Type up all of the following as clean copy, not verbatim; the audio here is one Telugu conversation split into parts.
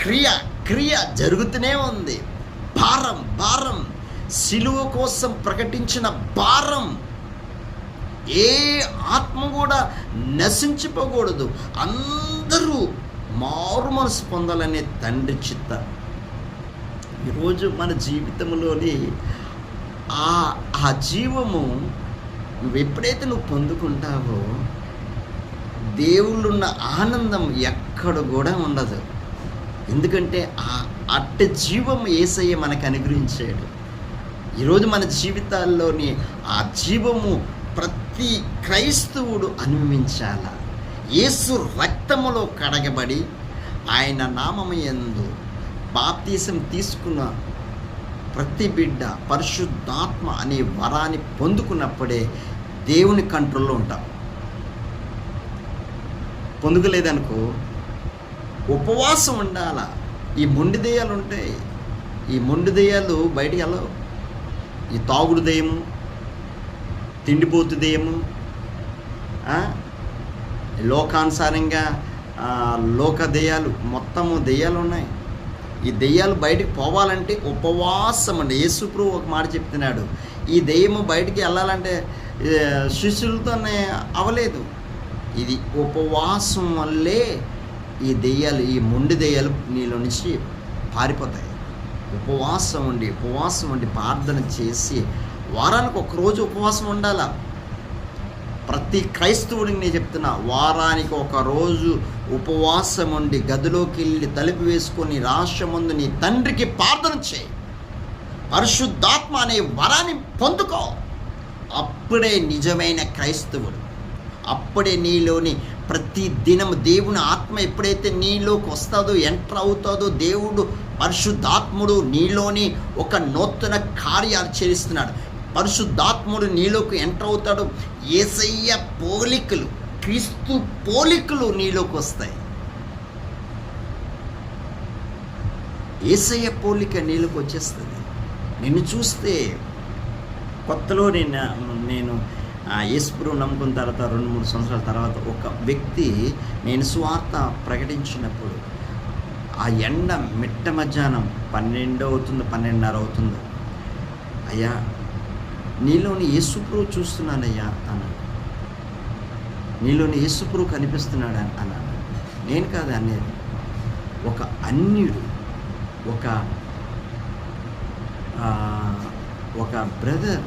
క్రియ క్రియ జరుగుతూనే ఉంది. భారం భారం, సిలువ కోసం ప్రకటించిన భారం. ఏ ఆత్మ కూడా నశించిపోకూడదు, అందరూ మారు మనసు పొందాలనే తండ్రి చిత్త. ఈరోజు మన జీవితంలోని ఆ జీవము నువ్వు ఎప్పుడైతే నువ్వు పొందుకుంటావో దేవుళ్ళున్న ఆనందం ఎక్కడ కూడా ఉండదు. ఎందుకంటే అట్టి జీవం యేసయ్య మనకు అనుగ్రహించాడు. ఈరోజు మన జీవితాల్లోని ఆ జీవము ప్రతి క్రైస్తవుడు అనుభవించాల. యేసు రక్తములో కడగబడి ఆయన నామముయందు బాప్తీసం తీసుకున్న ప్రతి బిడ్డ పరిశుద్ధాత్మ అనే వరాన్ని పొందుకున్నప్పుడే దేవుని కంట్రోల్లో ఉంటాం. పొందుకోలేదనుకో ఉపవాసం ఉండాల. ఈ మొండి దెయ్యాలు ఉంటాయి, ఈ మొండి దెయ్యాలు బయటికి వెళ్ళవు. ఈ తాగుడు దెయ్యము, తిండిపోతు దెయ్యము, లోకానుసారంగా లోక దెయ్యాలు, మొత్తము దెయ్యాలు ఉన్నాయి. ఈ దెయ్యాలు బయటికి పోవాలంటే ఉపవాసం అండి. యేసుప్రభు ఒక మాట చెప్తున్నాడు, ఈ దెయ్యము బయటికి వెళ్ళాలంటే శిష్యులతోనే అవలేదు. ఇది ఉపవాసం వల్లే ఈ దెయ్యాలు, ఈ మొండి దెయ్యాలు నీలో నుంచి పారిపోతాయి. ఉపవాసం ఉండి ప్రార్థన చేసి వారానికి ఒకరోజు ఉపవాసం ఉండాలా. ప్రతి క్రైస్తవుడికి నేను చెప్తున్నా, వారానికి ఒకరోజు ఉపవాసం ఉండి గదిలోకి వెళ్ళి తలుపు వేసుకొని రహస్యం ముందు నీ తండ్రికి ప్రార్థన చేయి. పరిశుద్ధాత్మ అనే వరాన్ని పొందుకో. అప్పుడే నిజమైన క్రైస్తవుడు. అప్పుడే నీలోని ప్రతి దినం దేవుని ఆత్మ ఎప్పుడైతే నీలోకి వస్తుందో, ఎంటర్ అవుతుందో, దేవుడు పరిశుద్ధాత్ముడు నీలోని ఒక నూతన కార్యాలు చేస్తున్నాడు. పరిశుద్ధాత్ముడు నీలోకి ఎంటర్ అవుతాడు. యేసయ్య పోలికలు, క్రీస్తు పోలికలు నీలోకి వస్తాయి. యేసయ్య పోలిక నీలోకి వచ్చేస్తుంది. నిన్ను చూస్తే కొత్తలో నేను యేసుప్రభువుని నమ్ముకున్న తర్వాత 2-3 సంవత్సరాల తర్వాత ఒక వ్యక్తి, నేను సువార్త ప్రకటించినప్పుడు ఆ ఎండ మిట్ట మధ్యాహ్నం 12 అవుతుందో 12:30 అవుతుందో, అయ్యా నీలోని యేసుప్రభు చూస్తున్నానయ్యా అన్నాడు. నీలోని యేసుప్రభు కనిపిస్తున్నాడు అన్నాడు. నేను కాదు అనేది, ఒక అన్యుడు, ఒక బ్రదర్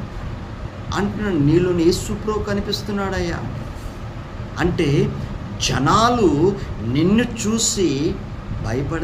అంటున్నాడు, నీలోని యేసుప్రభు కనిపిస్తున్నాడయ్యా అంటే జనాలు నిన్ను చూసి భయపడ